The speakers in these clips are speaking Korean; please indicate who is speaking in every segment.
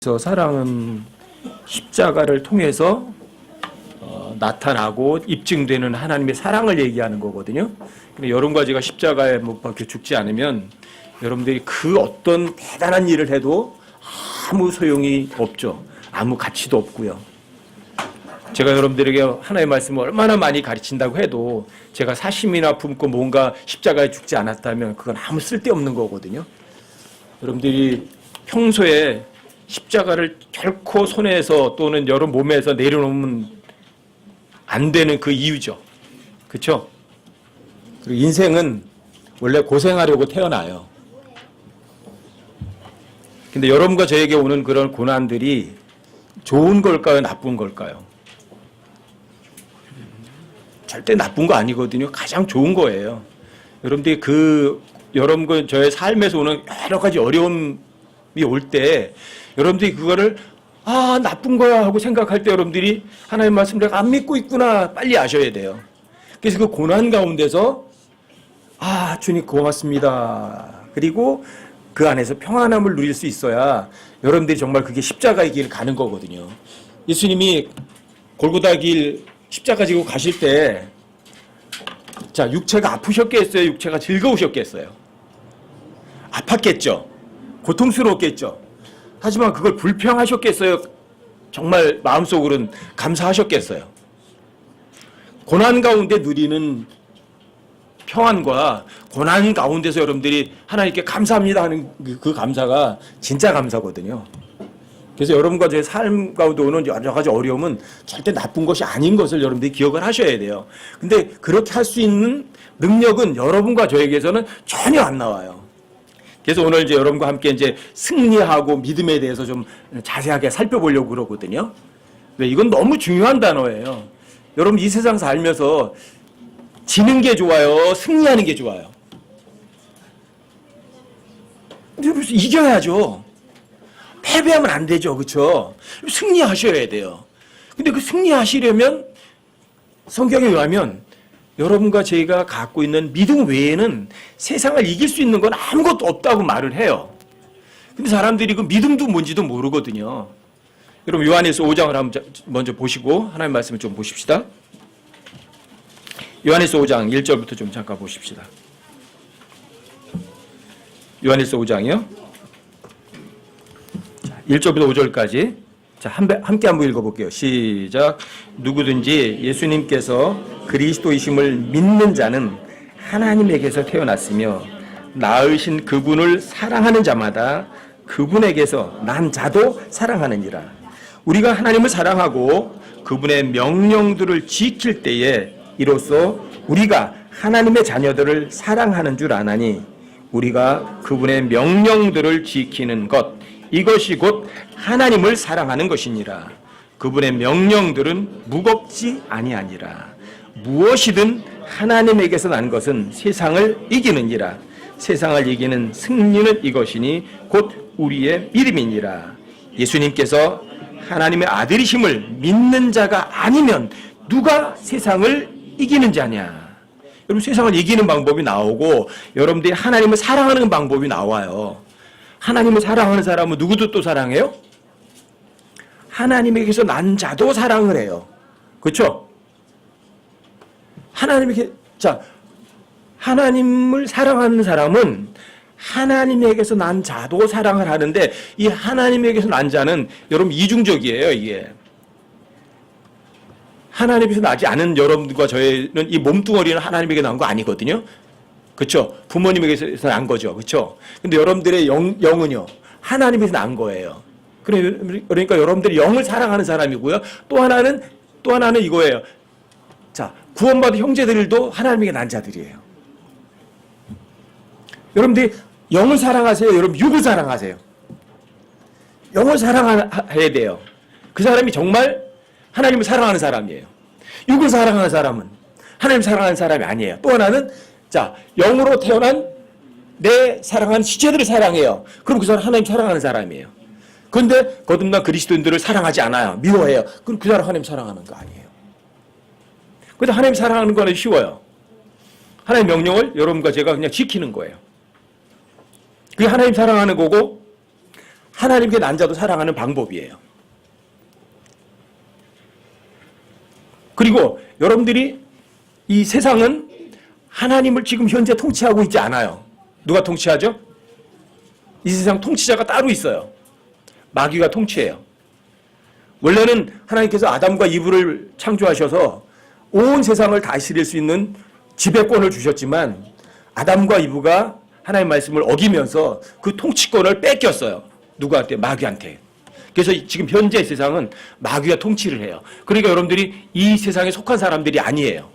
Speaker 1: 그래서 사랑은 십자가를 통해서 나타나고 입증되는 하나님의 사랑을 얘기하는 거거든요. 근데 여러분과 제가 십자가에 못 박혀 죽지 않으면 여러분들이 그 어떤 대단한 일을 해도 아무 소용이 없죠. 아무 가치도 없고요. 제가 여러분들에게 하나의 말씀을 얼마나 많이 가르친다고 해도 제가 사심이나 품고 뭔가 십자가에 죽지 않았다면 그건 아무 쓸데없는 거거든요. 여러분들이 평소에 십자가를 결코 손에서 또는 여러분 몸에서 내려놓으면 안 되는 그 이유죠. 그렇죠? 그리고 인생은 원래 고생하려고 태어나요. 근데 여러분과 저에게 오는 그런 고난들이 좋은 걸까요? 나쁜 걸까요? 절대 나쁜 거 아니거든요. 가장 좋은 거예요. 여러분들이 여러분과 저의 삶에서 오는 여러 가지 어려움이 올 때 여러분들이 그거를 나쁜 거야 하고 생각할 때 여러분들이 하나님의 말씀 내가 안 믿고 있구나 빨리 아셔야 돼요. 그래서 그 고난 가운데서 주님 고맙습니다. 그리고 그 안에서 평안함을 누릴 수 있어야 여러분들이 정말 그게 십자가의 길을 가는 거거든요. 예수님이 골고다 길 십자가 지고 가실 때 육체가 아프셨겠어요? 육체가 즐거우셨겠어요? 아팠겠죠. 고통스러웠겠죠. 하지만 그걸 불평하셨겠어요? 정말 마음속으로는 감사하셨겠어요? 고난 가운데 누리는 평안과 고난 가운데서 여러분들이 하나님께 감사합니다 하는 그 감사가 진짜 감사거든요. 그래서 여러분과 제 삶 가운데 오는 여러 가지 어려움은 절대 나쁜 것이 아닌 것을 여러분들이 기억을 하셔야 돼요. 근데 그렇게 할 수 있는 능력은 여러분과 저에게서는 전혀 안 나와요. 그래서 오늘 이제 여러분과 함께 이제 승리하고 믿음에 대해서 좀 자세하게 살펴보려고 그러거든요. 근데 이건 너무 중요한 단어예요. 여러분 이 세상 살면서 지는 게 좋아요? 승리하는 게 좋아요? 근데 이겨야죠. 패배하면 안 되죠. 그렇죠? 승리하셔야 돼요. 근데 그 승리하시려면 성경에 의하면 여러분과 저희가 갖고 있는 믿음 외에는 세상을 이길 수 있는 건 아무것도 없다고 말을 해요. 근데 사람들이 그 믿음도 뭔지도 모르거든요. 여러분 요한일서 5장을 한번 먼저 보시고 하나님의 말씀을 좀 보십시다. 요한일서 5장 1절부터 좀 잠깐 보십시다. 요한일서 5장이요. 1절부터 5절까지 함께 한번 읽어볼게요. 시작. 누구든지 예수님께서 그리스도이심을 믿는 자는 하나님에게서 태어났으며 낳으신 그분을 사랑하는 자마다 그분에게서 난 자도 사랑하느니라. 우리가 하나님을 사랑하고 그분의 명령들을 지킬 때에 이로써 우리가 하나님의 자녀들을 사랑하는 줄 아나니 우리가 그분의 명령들을 지키는 것 이것이 곧 하나님을 사랑하는 것이니라. 그분의 명령들은 무겁지 아니하니라. 무엇이든 하나님에게서 난 것은 세상을 이기느니라. 세상을 이기는 승리는 이것이니 곧 우리의 믿음이니라. 예수님께서 하나님의 아들이심을 믿는 자가 아니면 누가 세상을 이기는 자냐. 여러분 세상을 이기는 방법이 나오고 여러분들이 하나님을 사랑하는 방법이 나와요. 하나님을 사랑하는 사람은 누구도 또 사랑해요? 하나님에게서 난 자도 사랑을 해요. 그렇죠? 하나님을 사랑하는 사람은 하나님에게서 난 자도 사랑을 하는데 이 하나님에게서 난 자는 여러분 이중적이에요. 이게 하나님에서 나지 않은 여러분들과 저희는 이 몸뚱어리는 하나님에게 난 거 아니거든요. 그렇죠? 부모님에게서 난 거죠. 그렇죠? 근데 여러분들의 영은요. 하나님에서 난 거예요. 그러니까 여러분들이 영을 사랑하는 사람이고요. 또 하나는 이거예요. 구원받은 형제들도 하나님에게 난 자들이에요. 여러분들이 영을 사랑하세요? 여러분 육을 사랑하세요? 영을 사랑해야 돼요. 그 사람이 정말 하나님을 사랑하는 사람이에요. 육을 사랑하는 사람은 하나님 사랑하는 사람이 아니에요. 또 하나는 영으로 태어난 내 사랑하는 시체들을 사랑해요. 그럼 그 사람 하나님 사랑하는 사람이에요. 그런데 거듭난 그리스도인들을 사랑하지 않아요. 미워해요. 그럼 그 사람 하나님 사랑하는 거 아니에요. 그런데 하나님 사랑하는 거는 쉬워요. 하나님 명령을 여러분과 제가 그냥 지키는 거예요. 그게 하나님 사랑하는 거고 하나님께 난 자도 사랑하는 방법이에요. 그리고 여러분들이 이 세상은 하나님을 지금 현재 통치하고 있지 않아요. 누가 통치하죠? 이 세상 통치자가 따로 있어요. 마귀가 통치해요. 원래는 하나님께서 아담과 이브를 창조하셔서 온 세상을 다스릴 수 있는 지배권을 주셨지만 아담과 이브가 하나님의 말씀을 어기면서 그 통치권을 뺏겼어요. 누구한테? 마귀한테. 그래서 지금 현재 세상은 마귀가 통치를 해요. 그러니까 여러분들이 이 세상에 속한 사람들이 아니에요.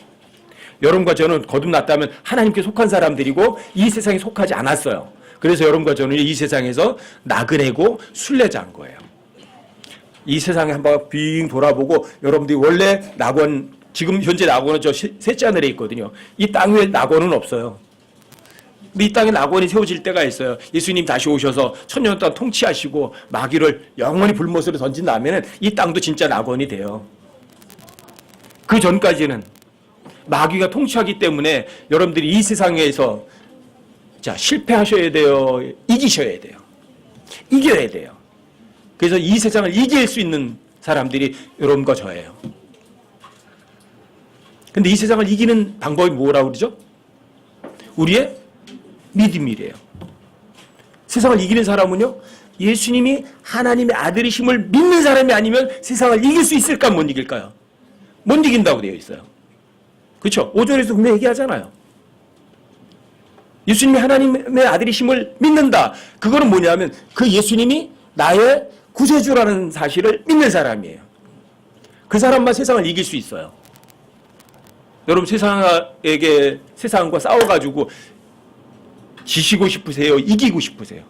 Speaker 1: 여러분과 저는 거듭났다면 하나님께 속한 사람들이고 이 세상에 속하지 않았어요. 그래서 여러분과 저는 이 세상에서 나그네고 순례자인 거예요. 이 세상에 한번 빙 돌아보고 여러분들이 원래 낙원, 지금 현재 낙원은 저 셋째 하늘에 있거든요. 이 땅 위에 낙원은 없어요. 이 땅에 낙원이 세워질 때가 있어요. 예수님 다시 오셔서 천년 동안 통치하시고 마귀를 영원히 불못으로 던진 다음에는 이 땅도 진짜 낙원이 돼요. 그 전까지는 마귀가 통치하기 때문에 여러분들이 이 세상에서 자, 실패하셔야 돼요. 이기셔야 돼요. 이겨야 돼요. 그래서 이 세상을 이길 수 있는 사람들이 여러분과 저예요. 근데 이 세상을 이기는 방법이 뭐라고 그러죠? 우리의 믿음이래요. 세상을 이기는 사람은요, 예수님이 하나님의 아들이심을 믿는 사람이 아니면 세상을 이길 수 있을까, 못 이길까요? 못 이긴다고 되어 있어요. 그렇죠? 5절에서 분명히 얘기하잖아요. 예수님이 하나님의 아들이심을 믿는다. 그거는 뭐냐면 그 예수님이 나의 구세주라는 사실을 믿는 사람이에요. 그 사람만 세상을 이길 수 있어요. 여러분 세상과 싸워가지고 지시고 싶으세요? 이기고 싶으세요?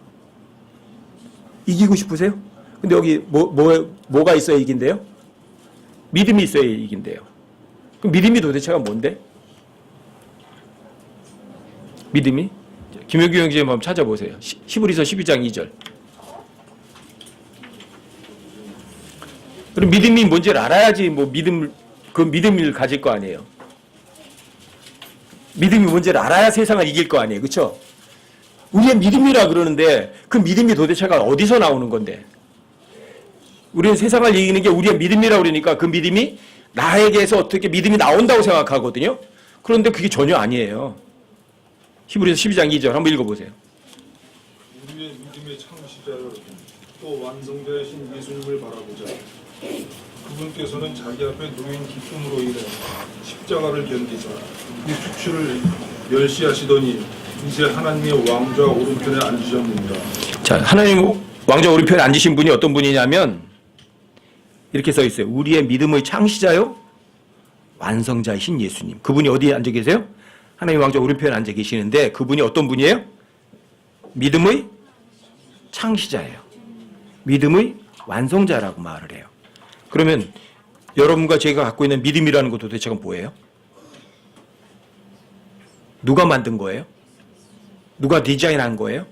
Speaker 1: 이기고 싶으세요? 근데 여기 뭐가 있어야 이긴대요? 믿음이 있어야 이긴대요. 그럼 믿음이 도대체가 뭔데? 믿음이? 김효규 형제님 한번 찾아보세요. 히브리서 12장 2절. 그럼 믿음이 뭔지를 알아야지 그 믿음을 가질 거 아니에요. 믿음이 뭔지를 알아야 세상을 이길 거 아니에요. 그렇죠? 우리의 믿음이라 그러는데 그 믿음이 도대체가 어디서 나오는 건데? 우리는 세상을 이기는 게 우리의 믿음이라고 그러니까 그 믿음이 나에게서 어떻게 믿음이 나온다고 생각하거든요. 그런데 그게 전혀 아니에요. 히브리서 12장 2절 한번 읽어보세요.
Speaker 2: 우리의 믿음의 창시자여 또 완성자이신 예수님을 바라보자. 그분께서는 자기 앞에 놓인 기쁨으로 인해 십자가를 견디사 이 수치를 멸시하시더니 이제 하나님의 왕좌 오른편에 앉으셨느니라.
Speaker 1: 자, 하나님 왕좌 오른편에 앉으신 분이 어떤 분이냐면 이렇게 써 있어요. 우리의 믿음의 창시자요 완성자이신 예수님. 그분이 어디에 앉아 계세요? 하나님 왕좌 오른편에 앉아 계시는데 그분이 어떤 분이에요? 믿음의 창시자예요. 믿음의 완성자라고 말을 해요. 그러면 여러분과 제가 갖고 있는 믿음이라는 것 도대체가 뭐예요? 누가 만든 거예요? 누가 디자인한 거예요?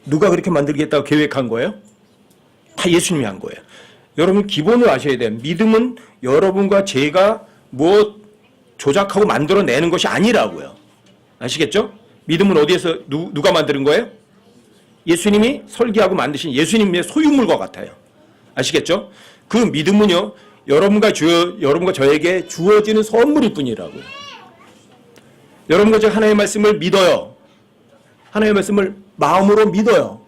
Speaker 1: 누가 그렇게 만들겠다고 계획한 거예요? 다 예수님이 한 거예요. 여러분 기본을 아셔야 돼요. 믿음은 여러분과 제가 뭐 조작하고 만들어내는 것이 아니라고요. 아시겠죠? 믿음은 어디에서 누가 만드는 거예요? 예수님이 설계하고 만드신 예수님의 소유물과 같아요. 아시겠죠? 그 믿음은요, 여러분과 저에게 주어지는 선물일 뿐이라고요. 여러분과 제가 하나님의 말씀을 믿어요. 하나님의 말씀을 마음으로 믿어요.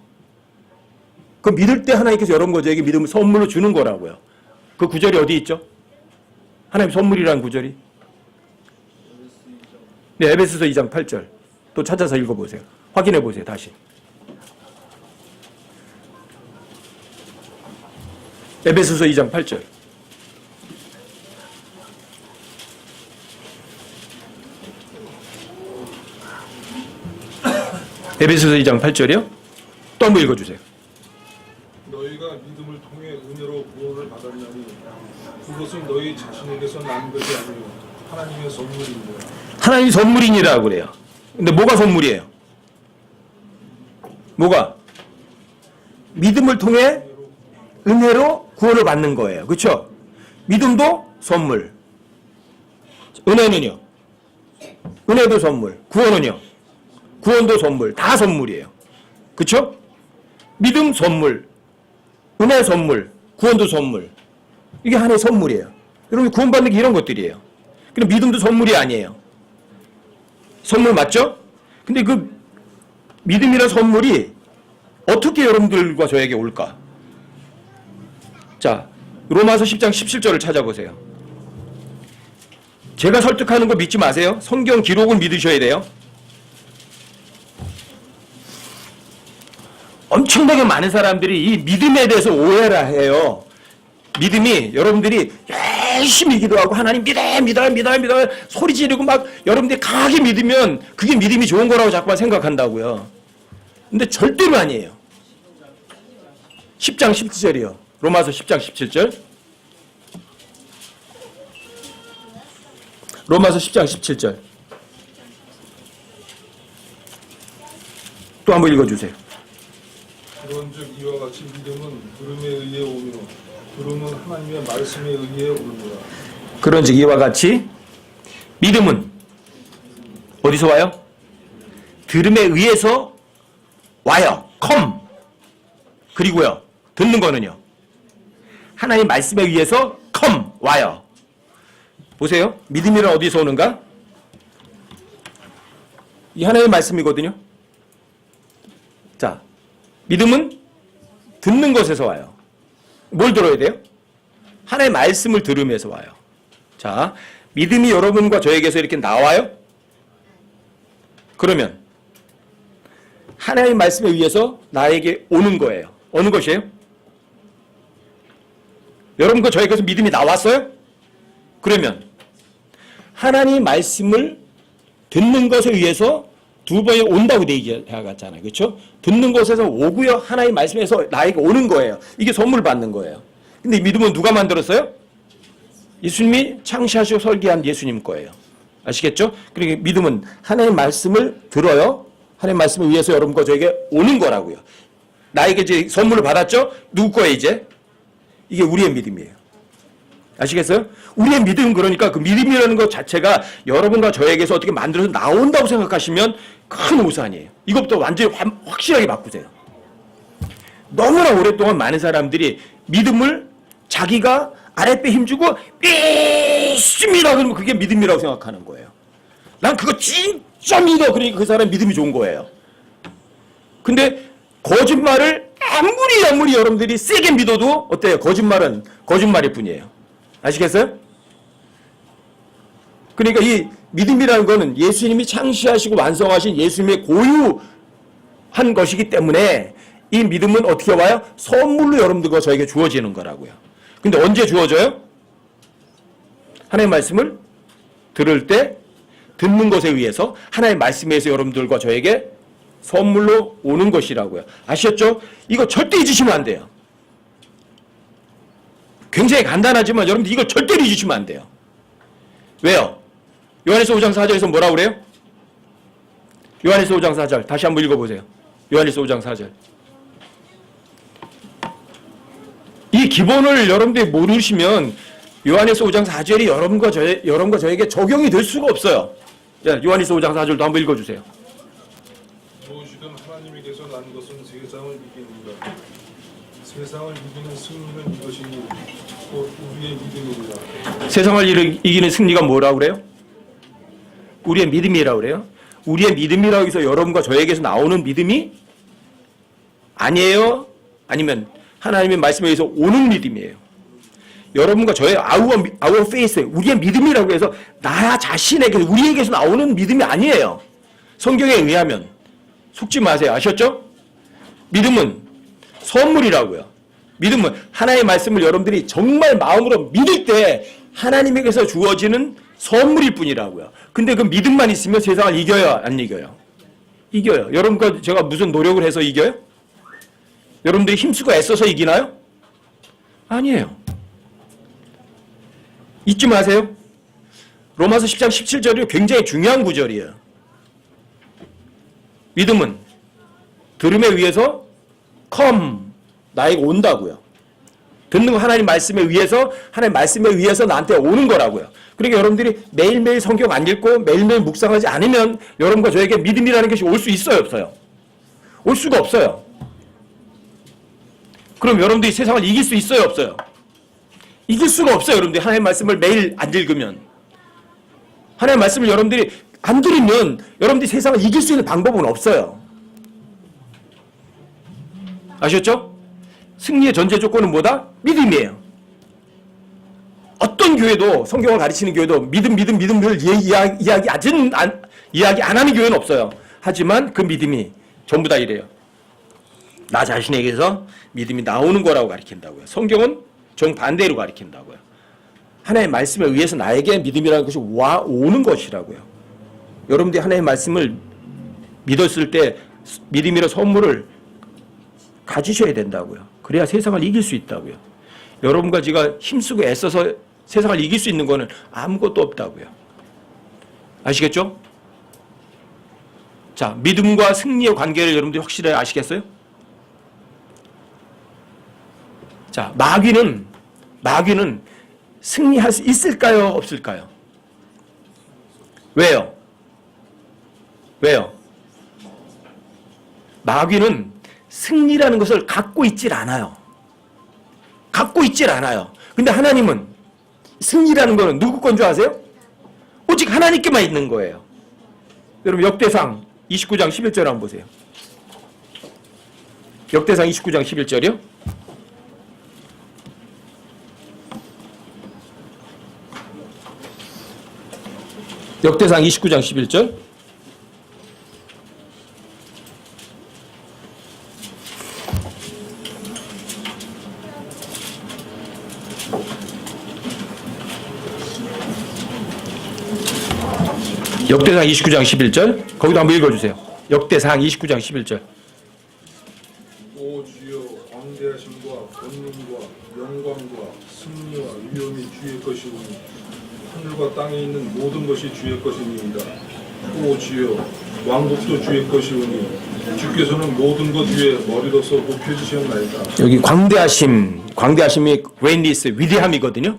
Speaker 1: 그 믿을 때 하나님께서 여러분과 저에게 믿음을 선물로 주는 거라고요. 그 구절이 어디 있죠? 하나님 선물이라는 구절이. 네, 에베소서 2장 8절. 또 찾아서 읽어보세요. 확인해 보세요. 다시. 에베소서 2장 8절. 에베소서 2장 8절이요? 또 한번 읽어주세요.
Speaker 2: 너희가 믿음을 통해 은혜로 구원을 받았나니 그것은 너희 자신에게서 난 것이 아니요 하나님의 선물이니라.
Speaker 1: 하나님 선물이니라고 그래요. 근데 뭐가 선물이에요? 뭐가? 믿음을 통해 은혜로 구원을 받는 거예요. 그렇죠? 믿음도 선물. 은혜는요? 은혜도 선물. 구원은요? 구원도 선물. 다 선물이에요. 그렇죠? 믿음 선물, 은혜 선물, 구원도 선물. 이게 하나의 선물이에요. 여러분 구원받는 게 이런 것들이에요. 그럼 믿음도 선물이 아니에요. 선물 맞죠? 근데 그 믿음이라는 선물이 어떻게 여러분들과 저에게 올까? 자, 로마서 10장 17절을 찾아보세요. 제가 설득하는 거 믿지 마세요. 성경 기록을 믿으셔야 돼요. 엄청나게 많은 사람들이 이 믿음에 대해서 오해를 해요. 믿음이 여러분들이 열심히 기도하고 하나님 믿어 소리 지르고 막 여러분들이 강하게 믿으면 그게 믿음이 좋은 거라고 자꾸만 생각한다고요. 근데 절대로 아니에요. 10장 17절이요. 로마서 10장 17절. 로마서 10장 17절. 또 한번 읽어주세요.
Speaker 2: 그런즉 이와 같이 믿음은 들음에 의해 오며 들음은 하나님의 말씀에 의해 오느니라.
Speaker 1: 그런즉 이와 같이 믿음은 어디서 와요? 들음에 의해서 와요. come. 그리고요. 듣는 거는요. 하나님 말씀에 의해서 come. 와요. 보세요. 믿음이란 어디서 오는가? 이 하나님의 말씀이거든요. 자, 믿음은 듣는 것에서 와요. 뭘 들어야 돼요? 하나님의 말씀을 들으면서 와요. 자, 믿음이 여러분과 저에게서 이렇게 나와요? 그러면 하나님의 말씀에 의해서 나에게 오는 거예요. 어느 것이에요? 여러분과 저에게서 믿음이 나왔어요? 그러면 하나님의 말씀을 듣는 것에 의해서 두 번이 온다고 얘기하잖아요. 그렇죠? 듣는 것에서 오고요. 하나님의 말씀에서 나에게 오는 거예요. 이게 선물 받는 거예요. 근데 믿음은 누가 만들었어요? 예수님이 창시하시고 설계한 예수님 거예요. 아시겠죠? 그러니까 믿음은 하나님의 말씀을 들어요. 하나님의 말씀에 의해서 여러분과 저에게 오는 거라고요. 나에게 이제 선물을 받았죠? 누구 거예요 이제? 이게 우리의 믿음이에요. 아시겠어요? 우리의 믿음은 그러니까 그 믿음이라는 것 자체가 여러분과 저에게서 어떻게 만들어서 나온다고 생각하시면 큰 오산이에요. 이것부터 완전히 확실하게 바꾸세요. 너무나 오랫동안 많은 사람들이 믿음을 자기가 아랫배 힘주고 믿습니다 그러면 그게 믿음이라고 생각하는 거예요. 난 그거 진짜 믿어. 그러니까 그 사람 믿음이 좋은 거예요. 근데 거짓말을 아무리 여러분들이 세게 믿어도 어때요? 거짓말은 거짓말일 뿐이에요. 아시겠어요? 그러니까 이 믿음이라는 거는 예수님이 창시하시고 완성하신 예수님의 고유한 것이기 때문에 이 믿음은 어떻게 와요? 선물로 여러분들과 저에게 주어지는 거라고요. 근데 언제 주어져요? 하나님의 말씀을 들을 때 듣는 것에 의해서 하나님의 말씀에 의해서 여러분들과 저에게 선물로 오는 것이라고요. 아셨죠? 이거 절대 잊으시면 안 돼요. 굉장히 간단하지만 여러분들 이걸 절대로 잊으시면 안 돼요. 왜요? 요한일서 5장 4절에서 뭐라고 그래요? 요한일서 5장 4절 다시 한번 읽어보세요. 요한일서 5장 4절. 이 기본을 여러분들이 모르시면 요한일서 5장 4절이 여러분과 저에게 적용이 될 수가 없어요. 자, 요한일서 5장 4절도 한번 읽어주세요.
Speaker 2: 무엇이든 하나님에게서 난 것은 세상을 이기는가. 세상을 이기는 승리는 이것이니 곧 우리의 믿음이니라.
Speaker 1: 세상을 이기는 승리가 뭐라고 그래요? 우리의 믿음이라고 그래요. 우리의 믿음이라고 해서 여러분과 저에게서 나오는 믿음이 아니에요? 아니면 하나님의 말씀에 의해서 오는 믿음이에요. 여러분과 저의 our faith, 우리의 믿음이라고 해서 나 자신에게 우리에게서 나오는 믿음이 아니에요. 성경에 의하면 속지 마세요. 아셨죠? 믿음은 선물이라고요. 믿음은 하나님의 말씀을 여러분들이 정말 마음으로 믿을 때 하나님에게서 주어지는 선물일 뿐이라고요. 근데 그 믿음만 있으면 세상을 이겨요? 안 이겨요? 이겨요. 여러분과 제가 무슨 노력을 해서 이겨요? 여러분들이 힘쓰고 애써서 이기나요? 아니에요. 잊지 마세요. 로마서 10장 17절이 굉장히 중요한 구절이에요. 믿음은 들음에 의해서 come, 나에게 온다고요. 듣는 거 하나님 말씀에 의해서 하나님 말씀에 의해서 나한테 오는 거라고요. 그러니까 여러분들이 매일매일 성경 안 읽고 매일매일 묵상하지 않으면 여러분과 저에게 믿음이라는 것이 올 수 있어요? 없어요? 올 수가 없어요. 그럼 여러분들이 세상을 이길 수 있어요, 없어요? 이길 수가 없어요, 여러분들이. 하나님의 말씀을 매일 안 읽으면. 하나님의 말씀을 여러분들이 안 들으면 여러분들이 세상을 이길 수 있는 방법은 없어요. 아셨죠? 승리의 전제 조건은 뭐다? 믿음이에요. 어떤 교회도, 성경을 가르치는 교회도 믿음을 이야기 안 하는 교회는 없어요. 하지만 그 믿음이 전부 다 이래요. 나 자신에게서 믿음이 나오는 거라고 가르친다고요. 성경은 정반대로 가르친다고요. 하나님의 말씀에 의해서 나에게 믿음이라는 것이 오는 것이라고요. 여러분들이 하나님의 말씀을 믿었을 때 믿음이라는 선물을 가지셔야 된다고요. 그래야 세상을 이길 수 있다고요. 여러분과 제가 힘쓰고 애써서 세상을 이길 수 있는 거는 아무것도 없다고요. 아시겠죠? 자, 믿음과 승리의 관계를 여러분들이 확실히 아시겠어요? 자, 마귀는 승리할 수 있을까요? 없을까요? 왜요? 마귀는 승리라는 것을 갖고 있질 않아요. 근데 하나님은 승리라는 것은 누구 건 줄 아세요? 오직 하나님께만 있는 거예요. 여러분 역대상 29장 11절 한번 보세요. 역대상 29장 11절이요. 역대상 29장 11절. 역대상 29장 11절. 거기도 한번 읽어주세요. 역대상 29장 11절.
Speaker 2: 오 주여, 광대하심과 권능과 영광과 승리와 위엄이 주의 것이오니 하늘과 땅에 있는 모든 것이 주의 것이니이다. 오 주여, 왕국도 주의 것이오니 주께서는 모든 것 위에 머리로서 높여지셨나이다.
Speaker 1: 여기 광대하심이 greatness, 위대함이거든요.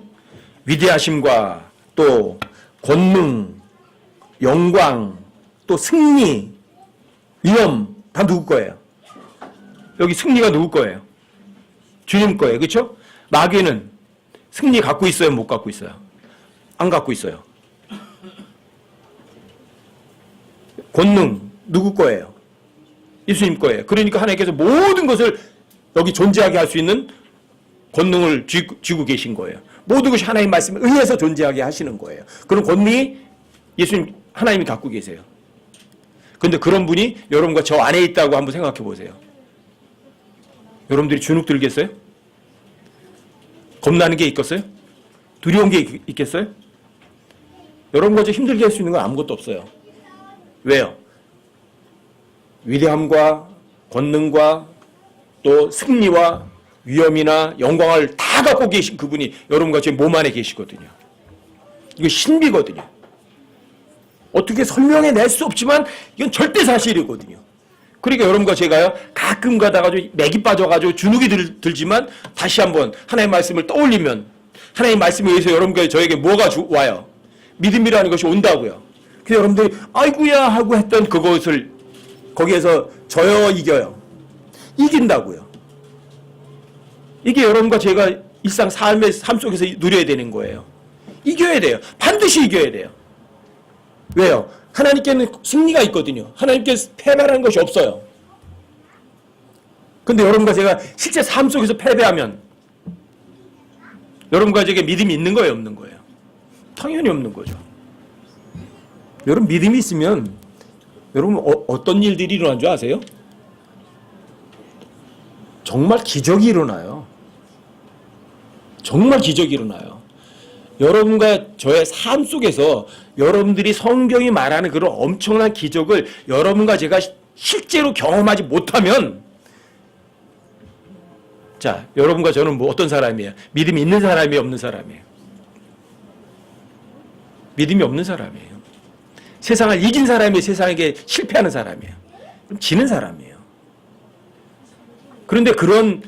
Speaker 1: 위대하심과 또 권능, 영광, 또 승리, 위엄 다 누구 거예요? 여기 승리가 누구 거예요? 주님 거예요. 그렇죠? 마귀는 승리 갖고 있어요? 못 갖고 있어요? 안 갖고 있어요. 권능 누구 거예요? 예수님 거예요. 그러니까 하나님께서 모든 것을 여기 존재하게 할 수 있는 권능을 쥐고 계신 거예요. 모든 것이 하나님 말씀에 의해서 존재하게 하시는 거예요. 그런 권능이 예수님 하나님이 갖고 계세요. 그런데 그런 분이 여러분과 저 안에 있다고 한번 생각해 보세요. 여러분들이 주눅 들겠어요? 겁나는 게 있겠어요? 두려운 게 있겠어요? 여러분과 저 힘들게 할 수 있는 건 아무것도 없어요. 왜요? 위대함과 권능과 또 승리와 위엄이나 영광을 다 갖고 계신 그분이 여러분과 제 몸 안에 계시거든요. 이거 신비거든요. 어떻게 설명해낼 수 없지만 이건 절대 사실이거든요. 그러니까 여러분과 제가요 가끔 가다가 맥이 빠져가지고 주눅이 들지만 다시 한번 하나님의 말씀을 떠올리면 하나님의 말씀에 의해서 여러분과 저에게 뭐가 와요? 믿음이라는 것이 온다고요. 그래서 여러분들이 아이고야 하고 했던 그것을 거기에서 져요, 이겨요? 이긴다고요. 이게 여러분과 제가 일상 삶 속에서 누려야 되는 거예요. 이겨야 돼요. 반드시 이겨야 돼요. 왜요? 하나님께는 승리가 있거든요. 하나님께서 패배라는 것이 없어요. 근데 여러분과 제가 실제 삶 속에서 패배하면 여러분과 제게 믿음이 있는 거예요, 없는 거예요? 당연히 없는 거죠. 여러분 믿음이 있으면 여러분 어떤 일들이 일어난 줄 아세요? 정말 기적이 일어나요. 정말 기적이 일어나요. 여러분과 저의 삶 속에서 여러분들이 성경이 말하는 그런 엄청난 기적을 여러분과 제가 실제로 경험하지 못하면 자, 여러분과 저는 뭐 어떤 사람이에요? 믿음이 있는 사람이에요? 없는 사람이에요? 믿음이 없는 사람이에요. 세상을 이긴 사람이 세상에게 실패하는 사람이에요. 그럼 지는 사람이에요. 그런데 그런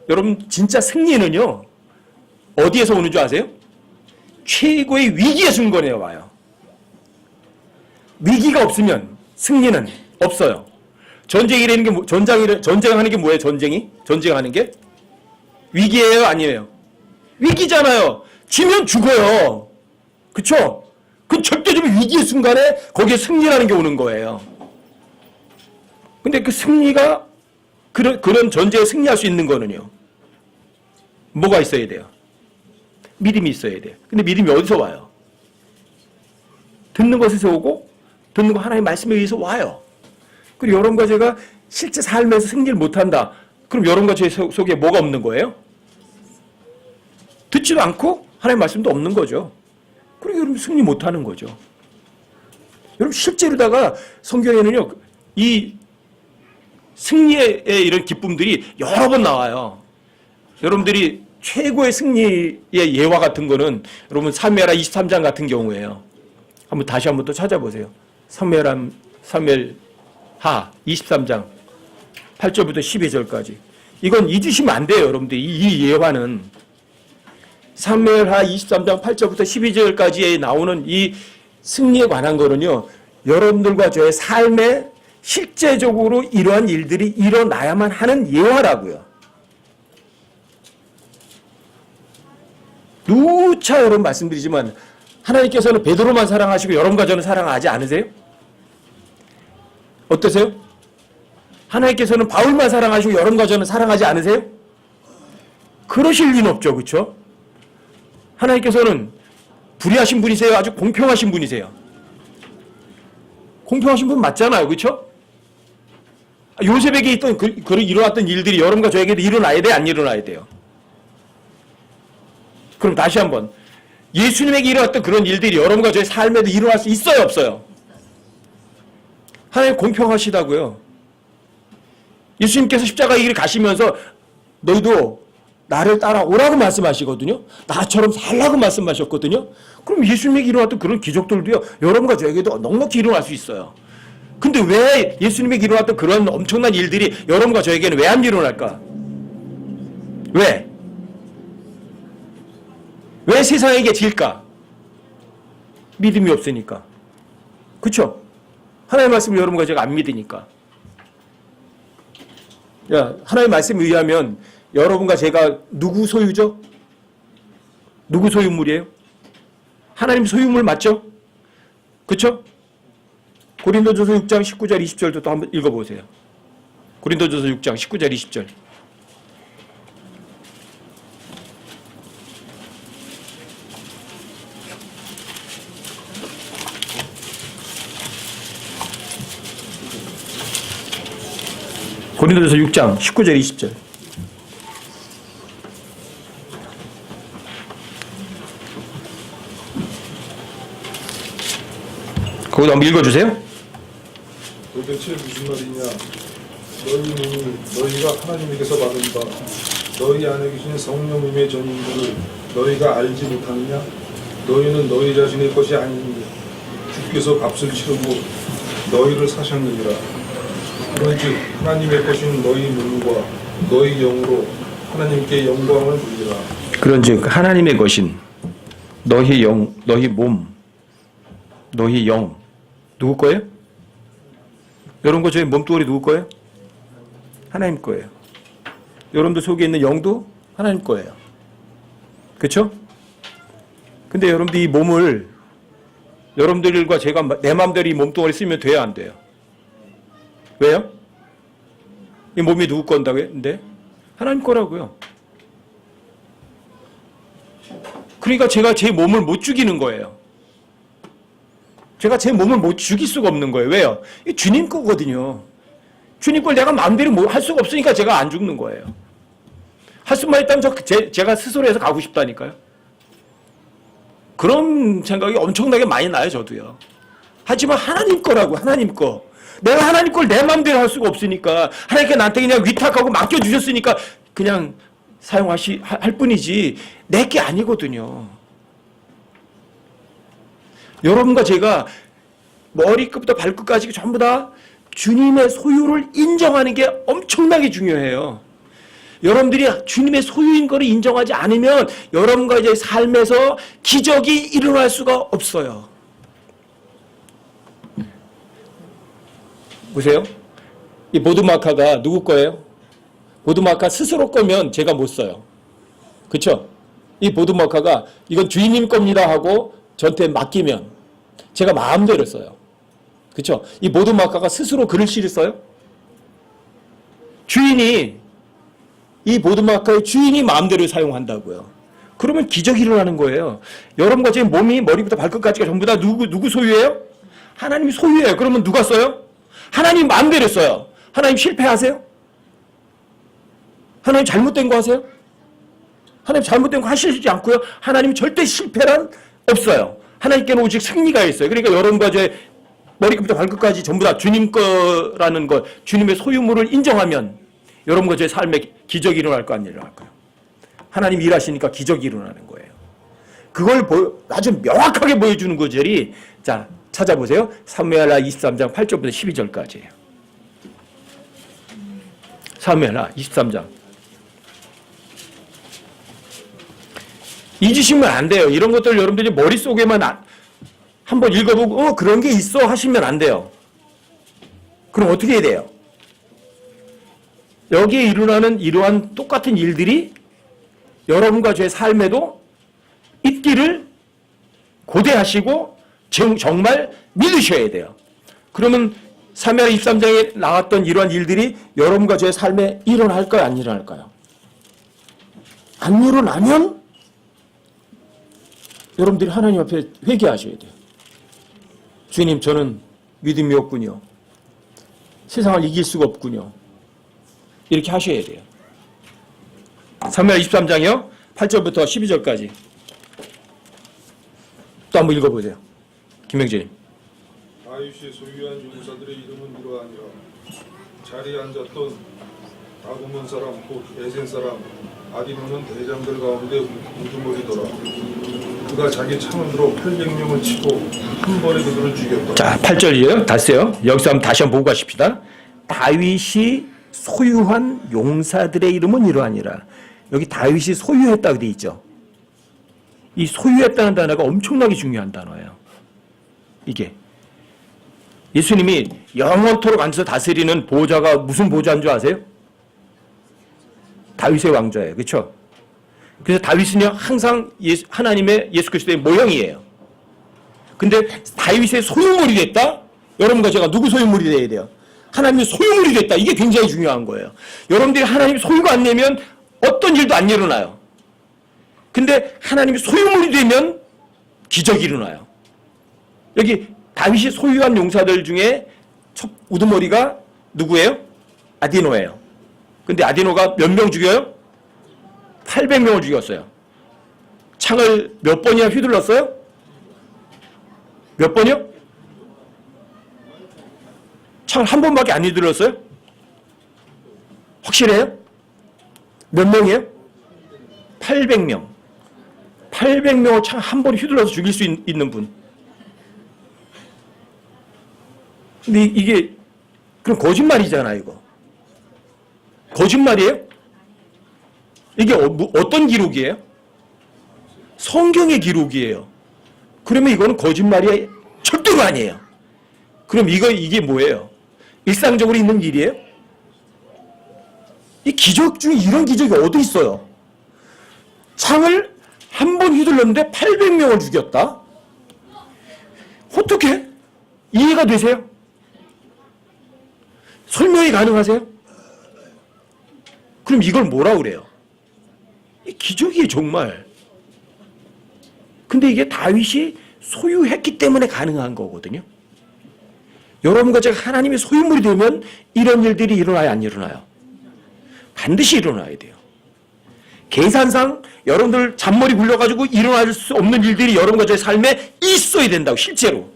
Speaker 1: 여러분 진짜 승리는요. 어디에서 오는 줄 아세요? 최고의 위기의 순간에 와요. 위기가 없으면 승리는 없어요. 전쟁이라는 게 전쟁하는 게 뭐예요? 전쟁하는 게 위기예요, 아니에요? 위기잖아요. 지면 죽어요. 그쵸? 그 절대적인 위기의 순간에 거기에 승리라는 게 오는 거예요. 근데 그 승리가 그런 전쟁에 승리할 수 있는 거는요. 뭐가 있어야 돼요? 믿음이 있어야 돼요. 근데 믿음이 어디서 와요? 듣는 것에서 오고 듣는 거 하나님의 말씀에 의해서 와요. 그리고 여러분과 제가 실제 삶에서 승리를 못한다. 그럼 여러분과 제 속에 뭐가 없는 거예요? 듣지도 않고 하나님의 말씀도 없는 거죠. 그리고 여러분 승리 못하는 거죠. 여러분 실제로다가 성경에는요. 이 승리의 이런 기쁨들이 여러 번 나와요. 여러분들이 최고의 승리의 예화 같은 거는 여러분 사무엘하 23장 같은 경우에요. 다시 한번 또 찾아보세요. 사무엘하 23장 8절부터 12절까지. 이건 잊으시면 안 돼요, 여러분들이. 이 예화는 사무엘하 23장 8절부터 12절까지에 나오는 이 승리에 관한 거는요. 여러분들과 저의 삶에 실제적으로 이러한 일들이 일어나야만 하는 예화라고요. 누차 여러분 말씀드리지만 하나님께서는 베드로만 사랑하시고 여러분과 저는 사랑하지 않으세요? 어떠세요? 하나님께서는 바울만 사랑하시고 여러분과 저는 사랑하지 않으세요? 그러실 리는 없죠. 그렇죠? 하나님께서는 불의하신 분이세요? 아주 공평하신 분이세요? 공평하신 분 맞잖아요. 그렇죠? 요셉에게 있던 일어났던 일들이 여러분과 저에게도 일어나야 돼요? 안 일어나야 돼요? 그럼 다시 한번 예수님에게 일어났던 그런 일들이 여러분과 저의 삶에도 일어날 수 있어요? 없어요? 하나님 공평하시다고요. 예수님께서 십자가 의 길을 가시면서 너희도 나를 따라오라고 말씀하시거든요. 나처럼 살라고 말씀하셨거든요. 그럼 예수님에게 일어났던 그런 기적들도요. 여러분과 저에게도 넉넉히 일어날 수 있어요. 근데 왜 예수님에게 일어났던 그런 엄청난 일들이 여러분과 저에게는 왜 안 일어날까? 왜? 왜 세상에게 질까? 믿음이 없으니까. 그렇죠? 하나님의 말씀을 여러분과 제가 안 믿으니까. 하나님의 말씀에 의하면 여러분과 제가 누구 소유죠? 누구 소유물이에요? 하나님 소유물 맞죠? 그렇죠? 고린도전서 6장 19절 20절도 또 한번 읽어보세요. 고린도전서 6장 19절 20절. 고린도전서 6장 19절 20절. 거기도 한번 읽어주세요.
Speaker 2: 도대체 무슨 말이냐? 너희가 하나님에게서 받은 바 너희 안에 계신 성령님의 전인들을 너희가 알지 못하느냐? 너희는 너희 자신의 것이 아니니 주께서 값을 치르고 너희를 사셨느니라. 그런즉 하나님의 것인 너희 몸과 너희 영으로 하나님께 영광을 돌리라.
Speaker 1: 그런즉 하나님의 것인 너희 영, 너희 몸, 너희 영 누구 거예요? 여러분과 저희 몸뚱아리 누구 거예요? 하나님 거예요. 여러분들 속에 있는 영도 하나님 거예요. 그렇죠? 근데 여러분들 이 몸을 여러분들과 제가 내 마음대로 이 몸뚱아리 쓰면 돼야 안 돼요? 왜요? 이 몸이 누구 건다고요? 근데 하나님 거라고요. 그러니까 제가 제 몸을 못 죽이는 거예요. 제가 제 몸을 못 죽일 수가 없는 거예요. 왜요? 이 주님 거거든요. 주님 걸 내가 마음대로 할 수가 없으니까 제가 안 죽는 거예요. 할 수만 있다면 제가 스스로 해서 가고 싶다니까요. 그런 생각이 엄청나게 많이 나요, 저도요. 하지만 하나님 거라고, 하나님 거. 내가 하나님 걸 내 마음대로 할 수가 없으니까 하나님께 나한테 그냥 위탁하고 맡겨주셨으니까 그냥 할 뿐이지 내 게 아니거든요. 여러분과 제가 머리끝부터 발끝까지 전부 다 주님의 소유를 인정하는 게 엄청나게 중요해요. 여러분들이 주님의 소유인 것을 인정하지 않으면 여러분과 이제 삶에서 기적이 일어날 수가 없어요. 보세요. 이 보드마카가 누구 거예요? 보드마카 스스로 거면 제가 못 써요. 그렇죠? 이 보드마카가 이건 주인님 겁니다 하고 저한테 맡기면 제가 마음대로 써요. 그렇죠? 이 보드마카가 스스로 글씨를 써요? 주인이, 이 보드마카의 주인이 마음대로 사용한다고요. 그러면 기적이 일어나는 거예요. 여러분과 제 몸이 머리부터 발끝까지가 전부 다 누구 소유예요? 하나님 소유예요. 그러면 누가 써요? 하나님 마음대로 써요. 하나님 실패하세요? 하나님 잘못된 거 하세요? 하나님 잘못된 거 하시지 않고요. 하나님 절대 실패란 없어요. 하나님께는 오직 승리가 있어요. 그러니까 여러분과 제 머리끝부터 발끝까지 전부 다 주님 거라는 것, 주님의 소유물을 인정하면 여러분과 제 삶에 기적이 일어날 거 안 일어날까요? 하나님 일하시니까 기적이 일어나는 거예요. 그걸 아주 명확하게 보여주는 구절이, 자, 찾아보세요. 사무엘하 23장 8절부터 12절까지예요. 사무엘하 23장. 잊으시면 안 돼요. 이런 것들 여러분들이 머릿속에만 한번 읽어보고 그런 게 있어 하시면 안 돼요. 그럼 어떻게 해야 돼요? 여기에 일어나는 이러한 똑같은 일들이 여러분과 제 삶에도 있기를 고대하시고 정말 믿으셔야 돼요. 그러면 사무엘하 23장에 나왔던 이러한 일들이 여러분과 제 삶에 일어날까요? 안 일어날까요? 안 일어나면 여러분들이 하나님 앞에 회개하셔야 돼요. 주님, 저는 믿음이 없군요. 세상을 이길 수가 없군요. 이렇게 하셔야 돼요. 사무엘하 23장이요. 8절부터 12절까지. 또 한번 읽어보세요. 김명재님.
Speaker 2: 다윗이 소유한 용사들의 이름은 이러하니라. 자리에 앉았던 다고몬 사람 곧 에센 사람 아디노는 대장들 가운데 우두머리더라. 그가 자기 창으로 800명을 치고 한 번에 그들을 죽였다.
Speaker 1: 자, 8절이에요. 다시요. 여기서 한번 다시 한번 보고 가십시다. 다윗이 소유한 용사들의 이름은 이러하니라. 여기 다윗이 소유했다고 되어 있죠. 이 소유했다는 단어가 엄청나게 중요한 단어예요. 이게 예수님이 영원토록 앉아서 다스리는 보좌가 무슨 보좌인 줄 아세요? 다윗의 왕좌예요. 그렇죠? 그래서 다윗은요 항상 하나님의 예수 그리스도의 모형이에요. 근데 다윗의 소유물이 됐다? 여러분과 제가 누구 소유물이 돼야 돼요? 하나님의 소유물이 됐다. 이게 굉장히 중요한 거예요. 여러분들이 하나님 소유가 안 되면 어떤 일도 안 일어나요. 근데 하나님이 소유물이 되면 기적이 일어나요. 여기 다윗이 소유한 용사들 중에 첫 우두머리가 누구예요? 아디노예요. 근데 아디노가 몇 명 죽여요? 800명을 죽였어요. 창을 몇 번이나 휘둘렀어요? 몇 번이요? 창을 한 번밖에 안 휘둘렀어요? 확실해요? 몇 명이에요? 800명. 800명을 창 한 번에 휘둘러서 죽일 수 있는 분. 근데 이게 그럼 거짓말이잖아, 이거. 거짓말이에요? 이게 어떤 기록이에요? 성경의 기록이에요. 그러면 이거는 거짓말이 절대로 아니에요. 그럼 이게 뭐예요? 일상적으로 있는 일이에요? 이 기적 중에 이런 기적이 어디 있어요? 창을 한 번 휘둘렀는데 800명을 죽였다? 어떻게? 이해가 되세요? 설명이 가능하세요? 그럼 이걸 뭐라 그래요? 이 기적이에요, 정말. 근데 이게 다윗이 소유했기 때문에 가능한 거거든요. 여러분과 제가 하나님의 소유물이 되면 이런 일들이 일어나요, 안 일어나요? 반드시 일어나야 돼요. 계산상 여러분들 잔머리 굴려가지고 일어날 수 없는 일들이 여러분과 제 삶에 있어야 된다고, 실제로.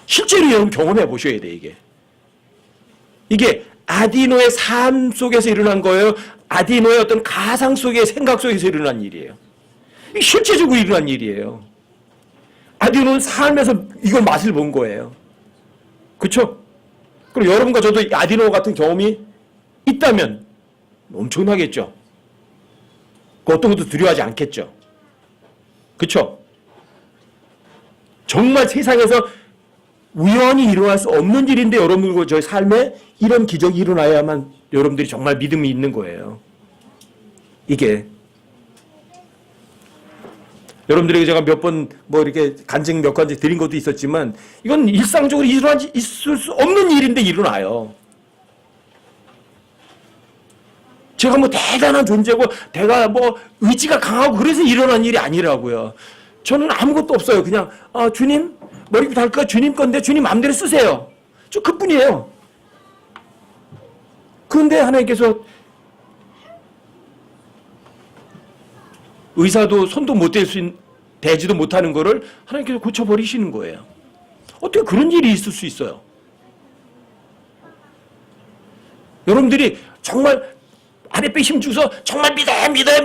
Speaker 1: 실제로 여러분 경험해 보셔야 돼, 이게. 이게 아디노의 삶 속에서 일어난 거예요? 아디노의 어떤 가상 속의 생각 속에서 일어난 일이에요? 이게 실제적으로 일어난 일이에요. 아디노는 삶에서 이걸 맛을 본 거예요. 그렇죠? 그럼 여러분과 저도 아디노 같은 경험이 있다면 엄청나겠죠? 그 어떤 것도 두려워하지 우연히 일어날 수 없는 일인데 여러분과 저의 삶에 이런 기적이 일어나야만 여러분들이 정말 믿음이 있는 거예요. 이게 여러분들에게 제가 몇 번 뭐 이렇게 간증 몇 가지 드린 것도 있었지만 이건 일상적으로 있을 수 없는 일인데 일어나요. 제가 뭐 대단한 존재고 내가 뭐 의지가 강하고 그래서 일어난 일이 아니라고요. 저는 아무것도 없어요. 그냥 주님 머리부터 할까 주님 건데 주님 마음대로 쓰세요. 저 그뿐이에요. 그런데 하나님께서 의사도 손도 못 대지도 못하는 거를 하나님께서 고쳐버리시는 거예요. 어떻게 그런 일이 있을 수 있어요? 여러분들이 정말 아랫배 힘주서 정말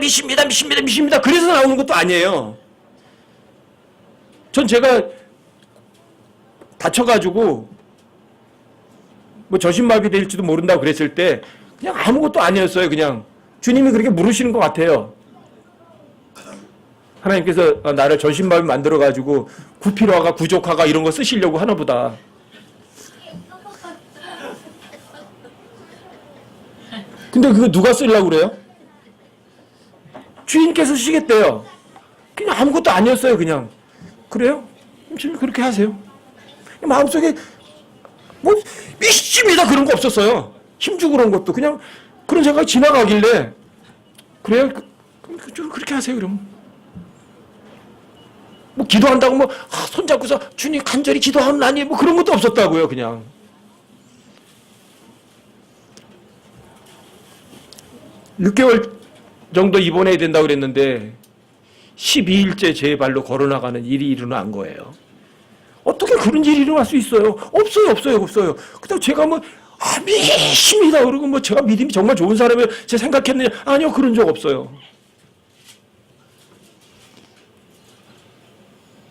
Speaker 1: 믿습니다. 그래서 나오는 것도 아니에요. 전 제가 다쳐가지고 뭐 저신마비 될지도 모른다고 그랬을 때 그냥 아무것도 아니었어요. 그냥 주님이 그렇게 물으시는 것 같아요. 하나님께서 나를 전신마비 만들어가지고 구피로화가 구족화가 이런 거 쓰시려고 하나 보다. 근데 그거 누가 쓰려고 그래요? 주인께서 쓰시겠대요. 그냥 아무것도 아니었어요. 그냥. 그래요? 주님 그렇게 하세요. 마음속에 뭐 믿습니다 그런 거 없었어요. 힘주고 그런 것도 그냥 그런 생각이 지나가길래 그래요? 좀 그렇게 하세요. 그럼. 뭐 기도한다고 뭐 손잡고서 주님 간절히 기도하는 아니에요. 뭐 그런 것도 없었다고요. 그냥. 육 6개월 정도 입원해야 된다고 그랬는데 12일째 제 발로 걸어나가는 일이 일어난 거예요. 어떻게 그런 일이 일어날 수 있어요? 없어요. 그다음 제가 뭐 믿습니다 그러고 뭐 제가 믿음이 정말 좋은 사람이에요. 제가 생각했느냐? 아니요, 그런 적 없어요.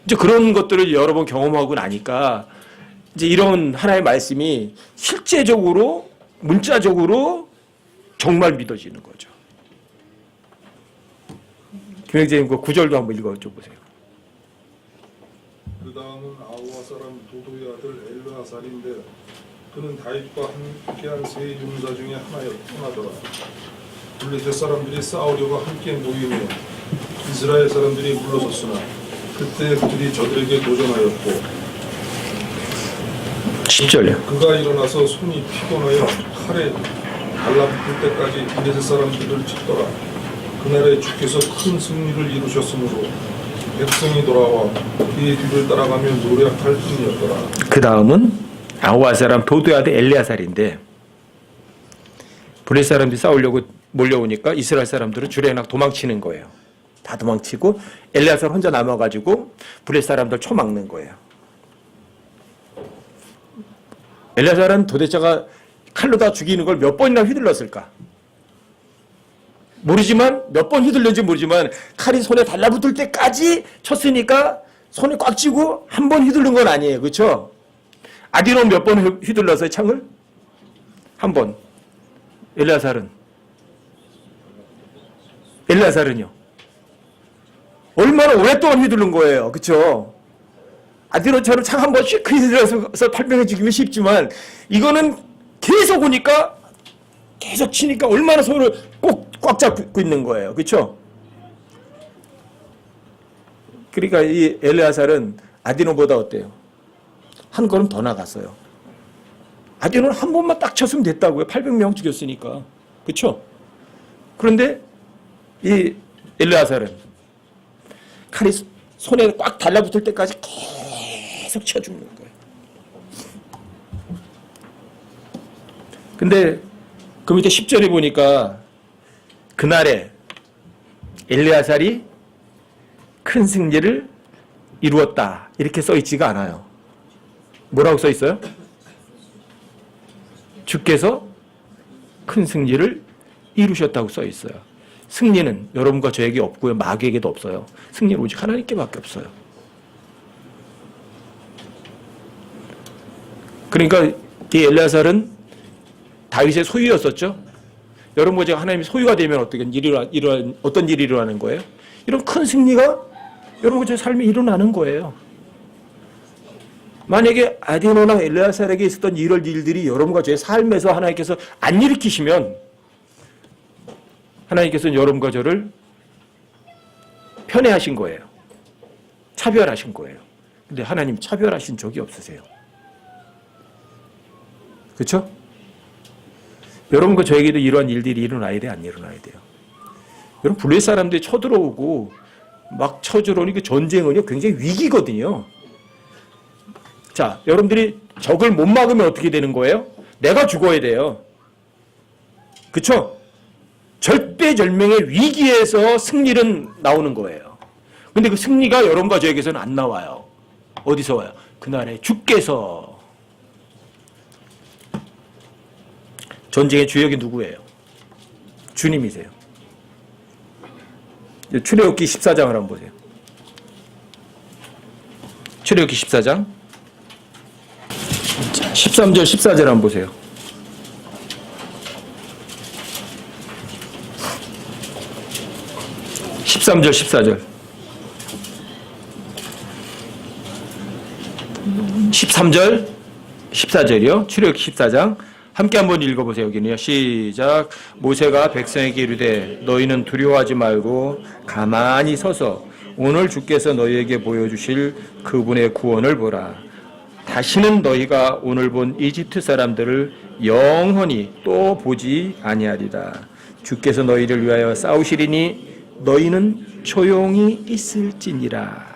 Speaker 1: 이제 그런 것들을 여러 번 경험하고 나니까 이제 이런 하나의 말씀이 실제적으로 문자적으로 정말 믿어지는 거죠. 김영재님 그 구절도 한번 읽어줘 보세요.
Speaker 2: 그 다음은 아우와 사람 도도의 아들 엘르아살인데 그는 다윗과 함께한 세 용사 중에 하나더라. 블레셋 사람들이 싸우려고 함께 모이며 이스라엘 사람들이 물러섰으나 그때 그들이 저들에게 도전하였고
Speaker 1: 10절요.
Speaker 2: 그가 일어나서 손이 피곤하여 칼에 달라붙을 때까지 블레셋 사람들을 쳤더라. 그날에 주께서 큰 승리를 이루셨으므로 백성이 돌아와 그의 뒤를 따라가며 노력할 뿐이었더라.
Speaker 1: 그 다음은 아우아 사람 도도의 아들 엘리아살인데 블레셋 사람들이 싸우려고 몰려오니까 이스라엘 사람들은 주례낙 도망치는 거예요. 다 도망치고 엘리아살 혼자 남아가지고 블레셋 사람들 쳐막는 거예요. 엘리아살은 도대체가 칼로 다 죽이는 걸 몇 번이나 휘둘렀을까? 모르지만 몇 번 휘둘렸는지 모르지만 칼이 손에 달라붙을 때까지 쳤으니까 손에 꽉 쥐고 한 번 휘둘른 건 아니에요. 그렇죠? 아디론 몇 번 휘둘렀어요, 창을? 한 번. 엘리아살은요? 얼마나 오랫동안 휘두른 거예요. 그렇죠? 아디론처럼 창 한 번씩 휘둘러서 발병해 죽이면 쉽지만 이거는 계속 오니까 계속 치니까 얼마나 손을 꼭 꽉 잡고 있는 거예요. 그렇죠? 그러니까 이 엘리아살은 아디노보다 어때요? 한 걸음 더 나갔어요. 아디노는 한 번만 딱 쳤으면 됐다고요. 800명 죽였으니까. 그렇죠? 그런데 이 엘리아살은 칼이 손에 꽉 달라붙을 때까지 계속 쳐 죽는 거예요. 근데 그 밑에 10절에 보니까 그날에 엘리아살이 큰 승리를 이루었다 이렇게 써있지가 않아요. 뭐라고 써있어요? 주께서 큰 승리를 이루셨다고 써있어요. 승리는 여러분과 저에게 없고요. 마귀에게도 없어요. 승리는 오직 하나님께밖에 없어요. 그러니까 이 엘리아살은 다윗의 소유였었죠. 여러분 제가 하나님이 소유가 되면 어떤 일이 일어나는 거예요? 이런 큰 승리가 여러분 제 삶에 일어나는 거예요. 만약에 아디노나 엘레아살에게 있었던 이런 일들이 여러분과 저의 삶에서 하나님께서 안 일으키시면 하나님께서는 여러분과 저를 편애하신 거예요. 차별하신 거예요. 근데 하나님 차별하신 적이 없으세요. 그렇죠? 여러분과 저에게도 이러한 일들이 일어나야 돼, 안 일어나야 돼요? 여러분, 블레셋 사람들이 쳐들어오고 막 쳐들어오니 그 전쟁은요 굉장히 위기거든요. 자, 여러분들이 적을 못 막으면 어떻게 되는 거예요? 내가 죽어야 돼요. 그렇죠? 절대절명의 위기에서 승리는 나오는 거예요. 근데 그 승리가 여러분과 저에게서는 안 나와요. 어디서 와요? 그날에 주께서. 전쟁의 주역이 누구예요? 주님이세요. 출애굽기 14장을 한번 보세요. 출애굽기 14장 13절 14절 한번 보세요. (13절) (14절) 13절 14절이요. 출애굽기 14장 함께 한번 읽어보세요. 여기는요. 시작. 모세가 백성에게 이르되 너희는 두려워하지 말고 가만히 서서 오늘 주께서 너희에게 보여주실 그분의 구원을 보라. 다시는 너희가 오늘 본 이집트 사람들을 영원히 또 보지 아니하리라. 주께서 너희를 위하여 싸우시리니 너희는 조용히 있을지니라.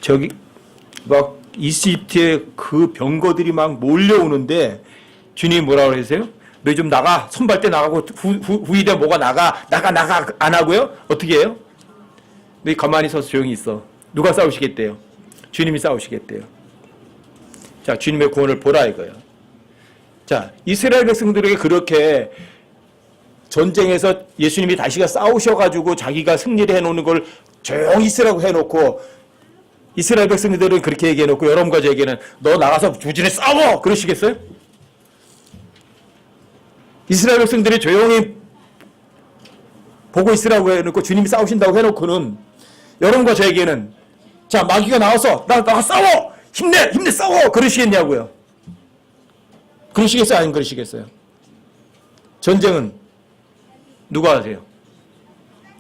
Speaker 1: 저기 막 이집트의 그 병거들이 막 몰려오는데 주님이 뭐라고 그러세요? 너희 좀 나가. 선발 때 나가고 후위대 뭐가 나가 안 하고요? 어떻게 해요? 너희 가만히 서서 조용히 있어. 누가 싸우시겠대요? 주님이 싸우시겠대요. 자, 주님의 구원을 보라 이거예요. 자, 이스라엘 백성들에게 그렇게 전쟁에서 예수님이 다시가 싸우셔가지고 자기가 승리를 해놓는 걸 조용히 있으라고 해놓고 이스라엘 백성들은 그렇게 얘기해놓고 여러분과 저에게는 너 나가서 조진에 싸워! 그러시겠어요? 이스라엘 백성들이 조용히 보고 있으라고 해놓고 주님이 싸우신다고 해놓고는 여러분과 저에게는 자, 마귀가 나와서 나가 싸워! 힘내 싸워! 그러시겠냐고요. 그러시겠어요? 아니면 그러시겠어요? 전쟁은 누가 하세요?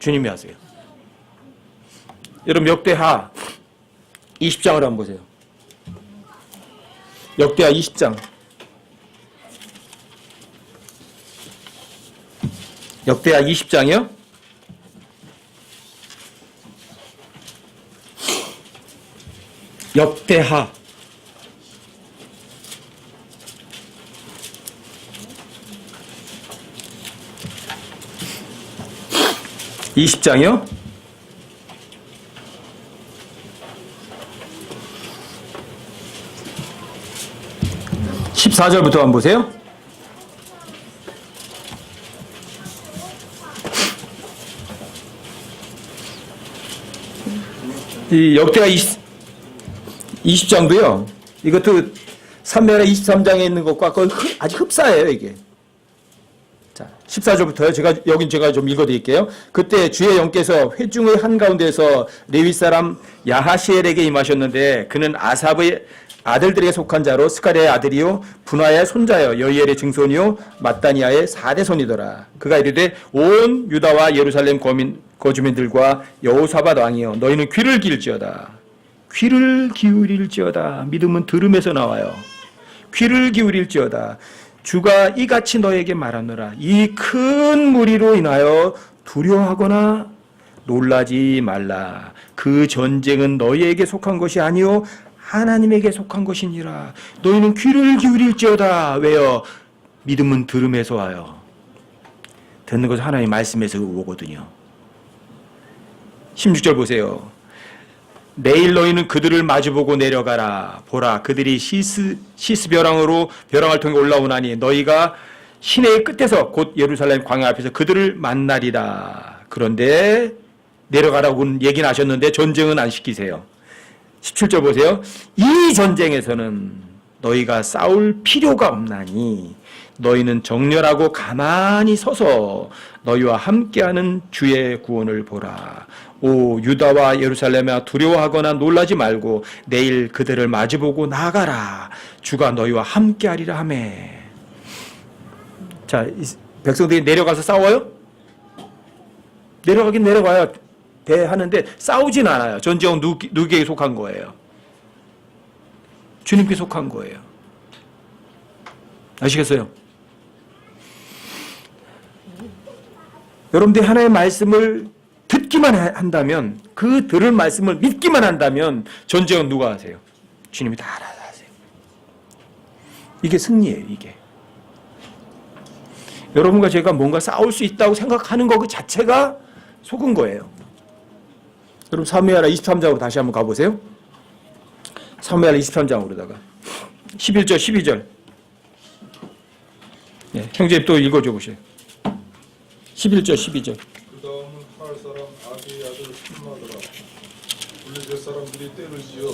Speaker 1: 주님이 하세요. 여러분 역대하 20장을 한번 보세요. 역대하 20장. 역대하 20장이요? 역대하 20장이요? 14절부터 한번 보세요. 이 역대하 20장도요. 이것도 3면에 23장에 있는 것과 거의 아주 흡사해요, 이게. 자, 14절부터요. 제가 좀 읽어드릴게요. 그때 주의 영께서 회중의 한가운데서 레위 사람 야하시엘에게 임하셨는데 그는 아삽의 아들들에게 속한 자로 스가랴의 아들이요 분하의 손자여 여이엘의 증손이요 마따니아의 4대손이더라. 그가 이르되 온 유다와 예루살렘 거주민들과 여호사밧 왕이여 너희는 귀를 기울지어다. 귀를 기울일지어다. 믿음은 들음에서 나와요. 귀를 기울일지어다. 주가 이같이 너에게 말하노라. 이 큰 무리로 인하여 두려워하거나 놀라지 말라. 그 전쟁은 너희에게 속한 것이 아니요 하나님에게 속한 것이니라. 너희는 귀를 기울일지어다. 왜요? 믿음은 들음에서 와요. 듣는 것은 하나님의 말씀에서 오거든요. 16절 보세요. 내일 너희는 그들을 마주보고 내려가라. 보라, 그들이 시스 벼랑을 통해 올라오나니 너희가 시내의 끝에서 곧 예루살렘 광야 앞에서 그들을 만나리라. 그런데 내려가라고는 얘기는 하셨는데 전쟁은 안 시키세요. 17절 보세요. 이 전쟁에서는 너희가 싸울 필요가 없나니 너희는 정렬하고 가만히 서서 너희와 함께하는 주의 구원을 보라. 오 유다와 예루살렘아 두려워하거나 놀라지 말고 내일 그들을 마주보고 나아가라. 주가 너희와 함께하리라 하매. 자, 백성들이 내려가서 싸워요? 내려가긴 내려가야 돼 하는데 싸우진 않아요. 전쟁은 누구에게 속한 거예요? 주님께 속한 거예요. 아시겠어요? 여러분들이 하나님의 말씀을 듣기만 한다면, 그 들을 말씀을 믿기만 한다면 전쟁은 누가 하세요? 주님이 다 알아서 하세요. 이게 승리예요. 이게. 여러분과 제가 뭔가 싸울 수 있다고 생각하는 거 그 자체가 속은 거예요. 여러분 사무엘하 23장으로 다시 한번 가보세요. 사무엘하 23장으로다가 11절 12절 네, 형제님 또 읽어줘 보세요. 11절 12절
Speaker 2: 그 다음은 할 사람 아비의 아들 삼마더라. 블레셋 사람들이 때를 지어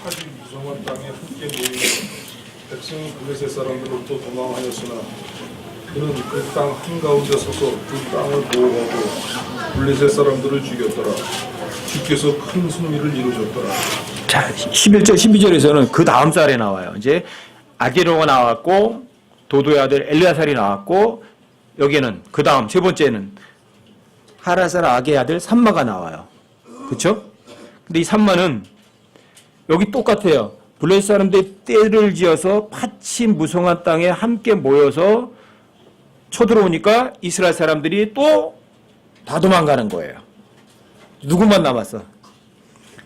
Speaker 2: 하지 무성한 땅에 함께 모이며 백성이 블레셋 사람들로부터 도망하였으나 그는 그 땅 한가운데 서서 그 땅을 보호하고 블레셋 사람들을 죽였더라. 주께서 큰 승리를 이루셨더라.
Speaker 1: 자 11절 12절에서는 그 다음 살에 나와요. 이제 아게로가 나왔고 도도의 아들 엘리아살이 나왔고 여기는 그 다음 세 번째는 하라살 아게의 아들 삼마가 나와요. 그렇죠? 근데 이 삼마는 여기 똑같아요. 블레셋 사람들이 떼를 지어서 팥이 무성한 땅에 함께 모여서 쳐들어오니까 이스라엘 사람들이 또 다 도망가는 거예요. 누구만 남았어?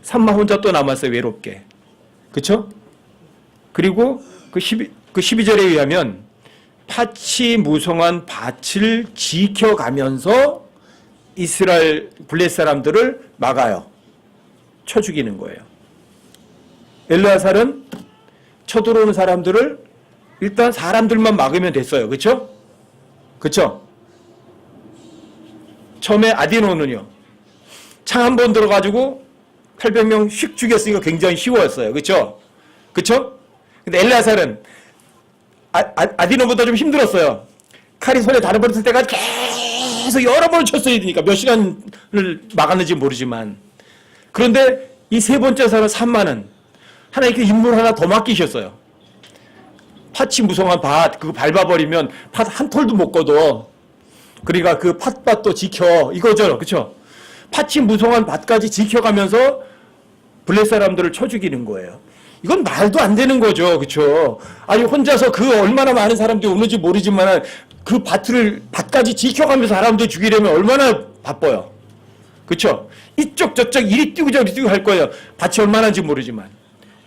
Speaker 1: 삼마 혼자 또 남았어요. 외롭게. 그렇죠? 그리고 그 12절에 의하면 팥이 무성한 밭을 지켜가면서 이스라엘 블레셋 사람들을 막아요. 쳐 죽이는 거예요. 엘르아살은 쳐들어오는 사람들을 일단 사람들만 막으면 됐어요. 그렇죠? 그렇죠? 처음에 아디노는요. 창 한 번 들어가지고 800명 휙 죽였으니까 굉장히 쉬웠어요. 그렇죠? 그렇죠? 근데 엘르아살은 아디노보다 좀 힘들었어요. 칼이 손에 달아버렸을 때가 계속 여러 번을 쳤어야 되니까 몇 시간을 막았는지 모르지만. 그런데 이 세 번째 사람 삼마는 하나님께 인물 하나 더 맡기셨어요. 팥이 무성한 밭 그거 밟아버리면 팥 한 톨도 못 걷어. 그러니까 그 팥밭도 지켜 이거죠. 그렇죠? 팥이 무성한 밭까지 지켜가면서 블레셋 사람들을 쳐 죽이는 거예요. 이건 말도 안 되는 거죠. 그렇죠? 아니 혼자서 그 얼마나 많은 사람들이 오는지 모르지만 그 밭까지 지켜가면서 사람들 죽이려면 얼마나 바빠요. 그렇죠? 이쪽 저쪽 이리 뛰고 저리 뛰고 할 거예요. 밭이 얼마나인지 모르지만.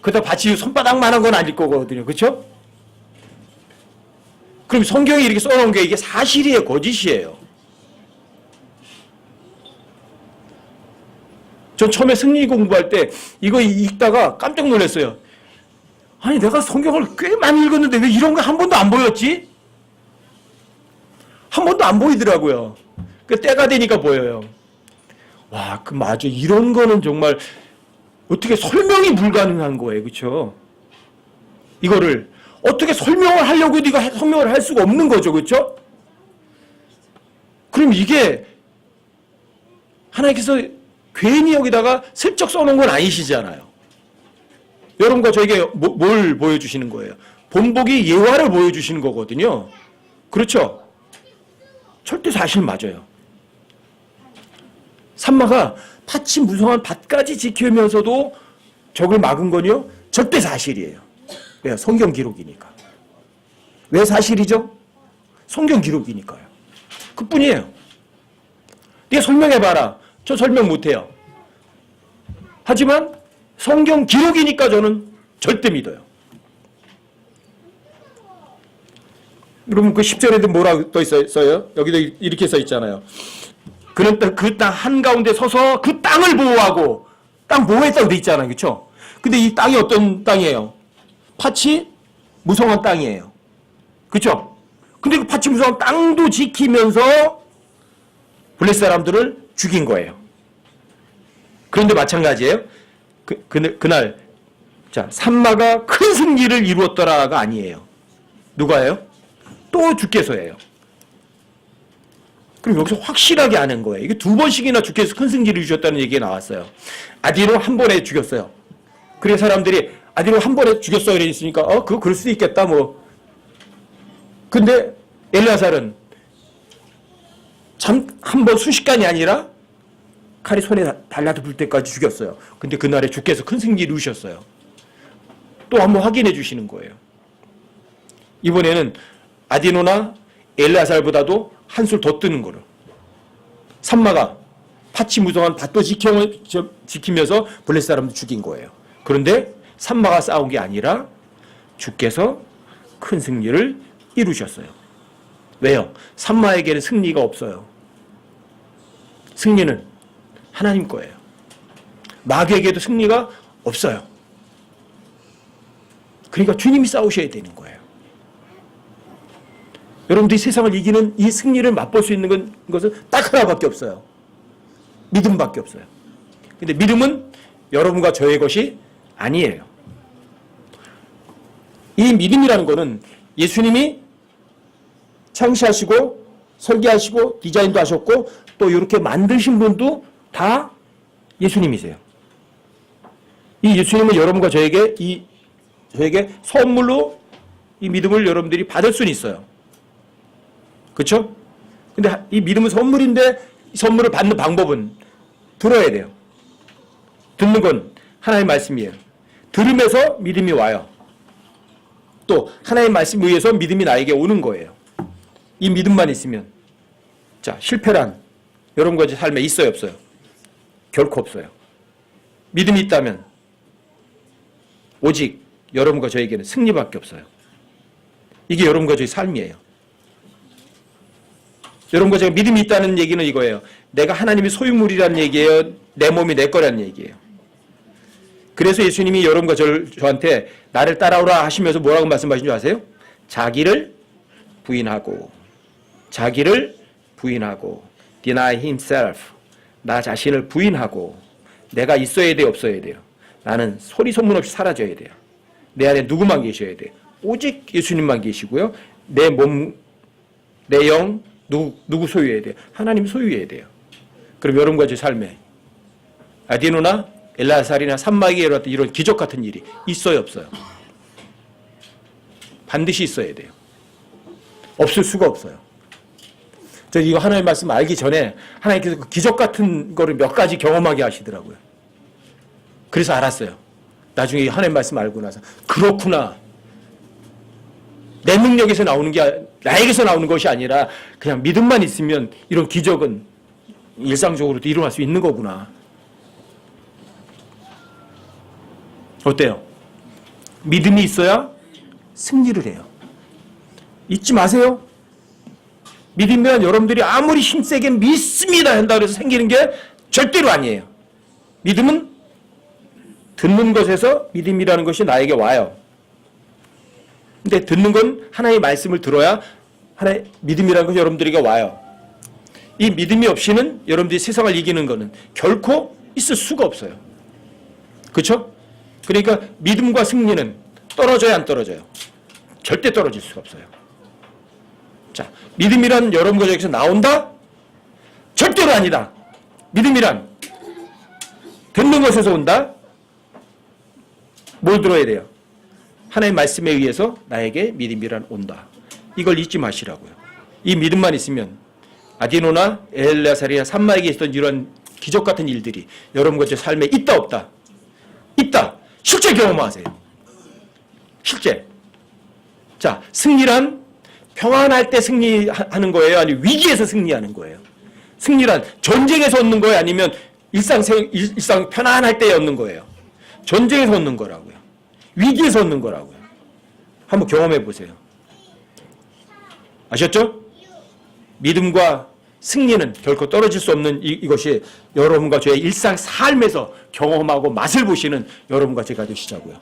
Speaker 1: 그러다 밭이 손바닥만한 건 아닐 거거든요. 그렇죠? 그럼 성경이 이렇게 써놓은 게 이게 사실이에요? 거짓이에요? 전 처음에 승리 공부할 때 이거 읽다가 깜짝 놀랐어요. 아니 내가 성경을 꽤 많이 읽었는데 왜 이런 거 한 번도 안 보였지? 한 번도 안 보이더라고요. 그 때가 되니까 보여요. 와, 그 맞아. 이런 거는 정말 어떻게 설명이 불가능한 거예요. 그렇죠? 이거를 어떻게 설명을 하려고 해도 이거 설명을 할 수가 없는 거죠. 그렇죠? 그럼 이게 하나님께서 괜히 여기다가 슬쩍 써놓은 건 아니시잖아요. 여러분과 저에게 뭘 보여주시는 거예요? 본보기 예화를 보여주시는 거거든요. 그렇죠? 절대 사실 맞아요. 삼마가 팥이 무성한 밭까지 지키면서도 적을 막은 건요 절대 사실이에요. 왜요? 성경 기록이니까. 왜 사실이죠? 성경 기록이니까요. 그뿐이에요. 네가 설명해봐라. 저 설명 못해요. 하지만 성경 기록이니까 저는 절대 믿어요. 여러분 그 10절에도 뭐라고 또 써요? 여기도 이렇게 써 있잖아요. 그는 그 땅 한가운데 서서 그 땅을 보호하고 땅 보호했다고 돼 있잖아요. 그렇죠? 근데 이 땅이 어떤 땅이에요? 팥이 무성한 땅이에요. 그렇죠? 근데 그 팥이 무성한 땅도 지키면서 블레셋 사람들을 죽인 거예요. 그런데 마찬가지예요. 그날 자 삼마가 큰 승리를 이루었더라가 아니에요. 누가예요? 또 주께서예요. 그럼 여기서 확실하게 아는 거예요. 이게 두 번씩이나 주께서 큰 승리를 주셨다는 얘기가 나왔어요. 아디노 한 번에 죽였어요. 그래서 사람들이 아디노 한 번에 죽였어 이랬으니까 그거 그럴 수도 있겠다 뭐. 근데 엘르야살은 참 한 번 순식간이 아니라 칼이 손에 달라붙을 때까지 죽였어요. 근데 그날에 주께서 큰 승리를 이루셨어요. 또 한번 확인해 주시는 거예요. 이번에는 아디노나 엘르야살보다도 한술 더 뜨는 거를. 산마가 팥이 무성한 밭도 지키면서 블레셋 사람도 죽인 거예요. 그런데 산마가 싸운 게 아니라 주께서 큰 승리를 이루셨어요. 왜요? 산마에게는 승리가 없어요. 승리는 하나님 거예요. 마귀에게도 승리가 없어요. 그러니까 주님이 싸우셔야 되는 거예요. 여러분들이 세상을 이기는 이 승리를 맛볼 수 있는 것은 딱 하나밖에 없어요. 믿음밖에 없어요. 근데 믿음은 여러분과 저의 것이 아니에요. 이 믿음이라는 것은 예수님이 창시하시고 설계하시고 디자인도 하셨고 또 이렇게 만드신 분도 다 예수님이세요. 이 예수님은 여러분과 저에게 선물로 이 믿음을 여러분들이 받을 수는 있어요. 그렇죠? 근데 이 믿음은 선물인데 이 선물을 받는 방법은 들어야 돼요. 듣는 건 하나님의 말씀이에요. 들으면서 믿음이 와요. 또 하나님의 말씀에 의해서 믿음이 나에게 오는 거예요. 이 믿음만 있으면 자 실패란 여러분과 제 삶에 있어요 없어요? 결코 없어요. 믿음이 있다면 오직 여러분과 저에게는 승리밖에 없어요. 이게 여러분과 저의 삶이에요. 여러분과 제가 믿음이 있다는 얘기는 이거예요. 내가 하나님의 소유물이라는 얘기예요. 내 몸이 내 거라는 얘기예요. 그래서 예수님이 여러분과 저한테 나를 따라오라 하시면서 뭐라고 말씀하신 줄 아세요? 자기를 부인하고 deny himself 나 자신을 부인하고 내가 있어야 돼요 없어야 돼요? 나는 소리 소문 없이 사라져야 돼요. 내 안에 누구만 계셔야 돼요? 오직 예수님만 계시고요. 내 몸, 내 영 누구 소유해야 돼요? 하나님 소유해야 돼요. 그럼 여러분과 제 삶에 아디노나 엘르야살이나 산마에게 일어났던 이런 기적 같은 일이 있어요 없어요? 반드시 있어야 돼요. 없을 수가 없어요. 저 이거 하나님의 말씀 알기 전에 하나님께서 그 기적 같은 거를 몇 가지 경험하게 하시더라고요. 그래서 알았어요. 나중에 하나님의 말씀 알고 나서 그렇구나. 내 능력에서 나오는 게 나에게서 나오는 것이 아니라 그냥 믿음만 있으면 이런 기적은 일상적으로도 일어날 수 있는 거구나. 어때요? 믿음이 있어야 승리를 해요. 잊지 마세요. 믿으면 여러분들이 아무리 힘세게 믿습니다 한다고 해서 생기는 게 절대로 아니에요. 믿음은 듣는 것에서 믿음이라는 것이 나에게 와요. 근데 듣는 건 하나님의 말씀을 들어야 하나의 믿음이라는 것이 여러분들에게 와요. 이 믿음이 없이는 여러분들이 세상을 이기는 것은 결코 있을 수가 없어요. 그렇죠? 그러니까 믿음과 승리는 떨어져야 안 떨어져요? 절대 떨어질 수가 없어요. 자, 믿음이란 여러분과 저에게서 나온다? 절대로 아니다. 믿음이란 듣는 것에서 온다? 뭘 들어야 돼요? 하나님의 말씀에 의해서 나에게 믿음이란 온다. 이걸 잊지 마시라고요. 이 믿음만 있으면 아디노나 엘르야살이나 산마에게 있었던 이런 기적 같은 일들이 여러분과 제 삶에 있다 없다? 있다. 실제 경험하세요. 실제. 자, 승리란 평안할 때 승리하는 거예요? 아니면 위기에서 승리하는 거예요? 승리란 전쟁에서 얻는 거예요? 아니면 일상 편안할 때 얻는 거예요? 전쟁에서 얻는 거라고요. 위기에서 얻는 거라고요. 한번 경험해 보세요. 아셨죠? 믿음과 승리는 결코 떨어질 수 없는 이것이 여러분과 저의 일상 삶에서 경험하고 맛을 보시는 여러분과 제가 되시자고요.